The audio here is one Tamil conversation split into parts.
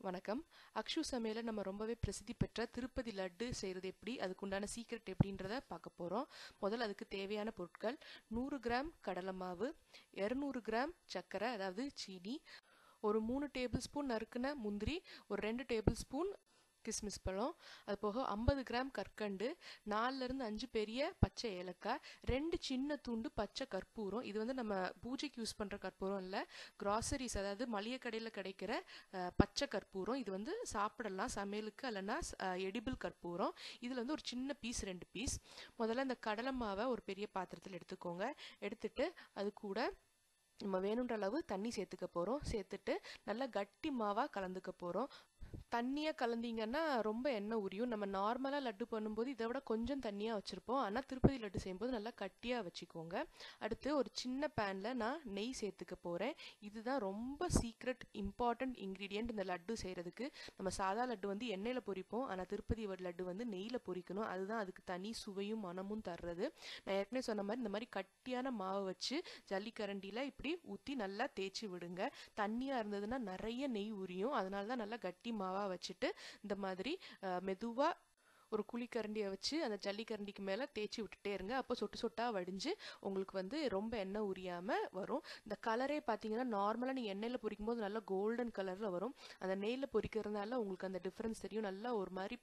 வணக்கம். அக்ஷு சமையல நம்ம ரொம்பவே பிரசித்தி பெற்ற திருப்பதி லட்டு செய்கிறது எப்படி, அதுக்குண்டான சீக்ரெட் எப்படின்றத பார்க்க போகிறோம். முதல்ல அதுக்கு தேவையான பொருட்கள்: 100 கிராம் கடலை மாவு, 200 கிராம் சர்க்கரை அதாவது சீனி, ஒரு 3 டேபிள் ஸ்பூன் நறுக்குன முந்திரி, ஒரு 2 டேபிள் ஸ்பூன் கிஸ்மிஸ் பழம், அது போக 50 கிராம் கற்கண்டு, 4லேருந்து 5 பெரிய பச்சை ஏலக்காய், 2 சின்ன துண்டு பச்சை கற்பூரம். இது வந்து நம்ம பூஜைக்கு யூஸ் பண்ணுற கற்பூரம் இல்லை, கிராசரிஸ் அதாவது மளிகை கடையில் கிடைக்கிற பச்சை கற்பூரம். இது வந்து சாப்பிடலாம் சமையலுக்கு, இல்லைன்னா எடிபிள் கற்பூரம். இதில் வந்து ஒரு சின்ன பீஸ் 2 பீஸ். முதல்ல இந்த கடலை மாவை ஒரு பெரிய பாத்திரத்தில் எடுத்துக்கோங்க. எடுத்துட்டு அது கூட நம்ம வேணுன்ற அளவு தண்ணி சேர்த்துக்க போகிறோம். சேர்த்துட்டு நல்லா கட்டி மாவாக கலந்துக்க போகிறோம். தண்ணியாக கலந்தீங்கன்னா ரொம்ப எண்ணெய் உரியும். நம்ம நார்மலாக லட்டு பண்ணும்போது இதை விட கொஞ்சம் தண்ணியாக வச்சுருப்போம். ஆனால் திருப்பதி லட்டு செய்யும்போது நல்லா கட்டியாக வச்சுக்கோங்க. அடுத்து ஒரு சின்ன பேனில் நான் நெய் சேர்த்துக்க போகிறேன். இதுதான் ரொம்ப சீக்ரெட் இம்பார்ட்டண்ட் இன்க்ரீடியன்ட் இந்த லட்டு செய்கிறதுக்கு. நம்ம சாதா லட்டு வந்து எண்ணெயில் பொரிப்போம், ஆனால் திருப்பதி லட்டு வந்து நெய்யில் பொரிக்கணும். அதுதான் அதுக்கு தனி சுவையும் மனமும் தர்றது. நான் ஏற்கனவே சொன்ன மாதிரி இந்த மாதிரி கட்டியான மாவை வச்சு ஜல்லிக்கரண்டியில் இப்படி ஊற்றி நல்லா தேய்ச்சி விடுங்க. தண்ணியாக இருந்ததுன்னா நிறைய நெய் உரியும். அதனால தான் நல்லா கட்டி மாவாக வச்சுட்டு இந்த மாதிரி மெதுவாக ஒரு குழிக்கரண்டியை வச்சு அந்த ஜல்லிக்கரண்டிக்கு மேலே தேய்ச்சி விட்டுட்டே இருங்க. அப்போ சொட்டு சொட்டாக வடிஞ்சு உங்களுக்கு வந்து ரொம்ப எண்ணெய் உரியாமல் வரும். இந்த கலரே பார்த்தீங்கன்னா நார்மலாக நீங்கள் எண்ணெயில் பொரிக்கும் போது நல்லா கோல்டன் கலரில் வரும். அந்த நெய்யில் பொரிக்கிறதுனால உங்களுக்கு அந்த டிஃப்ரென்ஸ் தெரியும். நல்லா ஒரு மாதிரி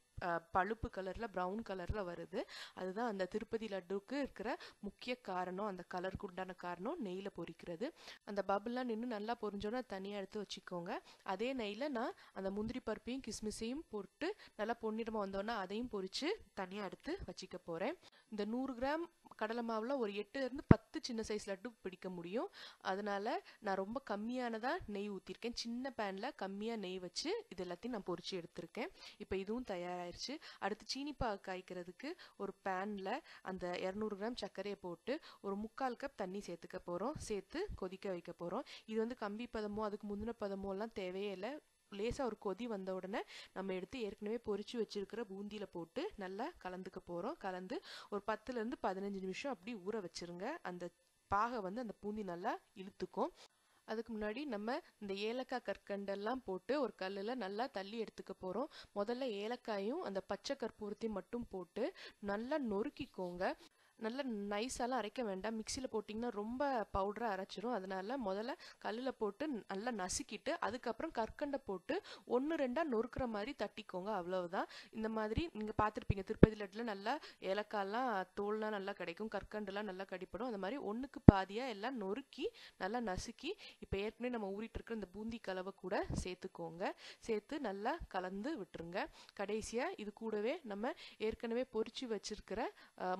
பழுப்பு கலரில் ப்ரௌன் கலரில் வருது. அதுதான் அந்த திருப்பதி லட்டுக்கு இருக்கிற முக்கிய காரணம். அந்த கலருக்கு உண்டான காரணம் நெய்யில் பொரிக்கிறது. அந்த பபுல்லாம் நின்று நல்லா பொரிஞ்சோன்னா தனியாக எடுத்து வச்சுக்கோங்க. அதே நெய்யில் நான் அந்த முந்திரி பருப்பையும் கிஸ்மிஸையும் போட்டு நல்லா பொன்னிறமாக வந்தோன்னா அதையும் பொரிச்சு தனியாக எடுத்து வச்சுக்க போகிறேன். இந்த 100 கிராம் கடலை மாவில் ஒரு 8லேருந்து 10 சின்ன சைஸ் லட்டு பிடிக்க முடியும். அதனால நான் ரொம்ப கம்மியானதாக நெய் ஊற்றிருக்கேன். சின்ன பேனில் கம்மியாக நெய் வச்சு இது எல்லாத்தையும் நான் பொரிச்சு எடுத்திருக்கேன். இப்போ இதுவும் தயாராகிடுச்சு. அடுத்து சீனி பாகு காய்க்கிறதுக்கு ஒரு பேனில் அந்த 200 கிராம் சர்க்கரையை போட்டு ஒரு 3/4 கப் தண்ணி சேர்த்துக்க போகிறோம். சேர்த்து கொதிக்க வைக்க போகிறோம். இது வந்து கம்பி பதமோ அதுக்கு முந்தின பதமோ எல்லாம் தேவையே இல்லை. லேசாக ஒரு கொதி வந்த உடனே நம்ம எடுத்து ஏற்கனவே பொரிச்சு வச்சிருக்கிற பூந்தியில் போட்டு நல்லா கலந்துக்க போகிறோம். கலந்து ஒரு 10லேருந்து 15 நிமிஷம் அப்படி ஊற வச்சிருங்க. அந்த பாகை வந்து அந்த பூந்தி நல்லா இழுத்துக்கும். அதுக்கு முன்னாடி நம்ம இந்த ஏலக்காய் கற்கண்டெல்லாம் போட்டு ஒரு கல்லில் நல்லா தள்ளி எடுத்துக்க போகிறோம். முதல்ல ஏலக்காயும் அந்த பச்சை கற்பூரத்தையும் மட்டும் போட்டு நல்லா நொறுக்கிக்கோங்க. நல்லா நைஸாலாம் அரைக்க வேண்டாம். மிக்சியில் போட்டிங்கன்னா ரொம்ப பவுடராக அரைச்சிரும். அதனால முதல்ல கல்லில் போட்டு நல்லா நசுக்கிட்டு அதுக்கப்புறம் கற்கண்டை போட்டு 1-2 நொறுக்கிற மாதிரி தட்டிக்கோங்க. அவ்வளவுதான். இந்த மாதிரி நீங்கள் பார்த்துருப்பீங்க திருப்பதி லட்டில் நல்லா ஏலக்காயெல்லாம் தோல்லாம் நல்லா கிடைக்கும், கற்கண்டெல்லாம் நல்லா கடிப்படும். அந்த மாதிரி 1க்கு பாதியாக எல்லாம் நொறுக்கி நல்லா நசுக்கி இப்போ ஏற்கனவே நம்ம ஊறிட்டு இருக்கிற இந்த பூந்தி கலவை கூட சேர்த்துக்கோங்க. சேர்த்து நல்லா கலந்து விட்டுருங்க. கடைசியாக இது கூடவே நம்ம ஏற்கனவே பொரிச்சு வச்சிருக்கிற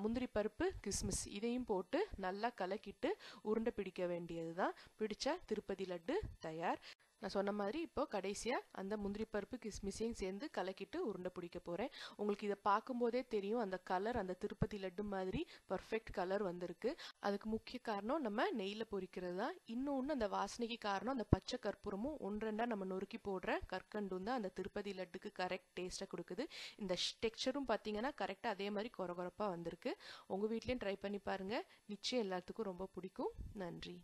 முந்திரி பருப்பு கிஸ்மிஸ் இதையும் போட்டு நல்லா கலக்கிட்டு உருண்டை பிடிக்க வேண்டியது தான். பிடிச்சா திருப்பதி லட்டு தயார். நான் சொன்ன மாதிரி இப்போ கடைசியாக அந்த முந்திரி பருப்பு கிஸ்மிஸையும் சேர்ந்து கலக்கிட்டு உருண்டை பிடிக்க போகிறேன். உங்களுக்கு இதை பார்க்கும்போதே தெரியும் அந்த கலர் அந்த திருப்பதி லட்டு மாதிரி பர்ஃபெக்ட் கலர் வந்திருக்கு. அதுக்கு முக்கிய காரணம் நம்ம நெய்யில் பொரிக்கிறது தான். இன்னொன்று அந்த வாசனைக்கு காரணம் அந்த பச்சை கற்பூரமும் 1-2 நம்ம நொறுக்கி போடுற கற்கண்டும் தான் அந்த திருப்பதி லட்டுக்கு கரெக்ட் டேஸ்ட்டை கொடுக்குது. இந்த டெக்ஸ்சரும் பார்த்தீங்கன்னா கரெக்டாக அதே மாதிரி கொரகொரப்பாக வந்திருக்கு. உங்கள் வீட்லேயும் ட்ரை பண்ணி பாருங்கள். நிச்சயம் எல்லாத்துக்கும் ரொம்ப பிடிக்கும். நன்றி.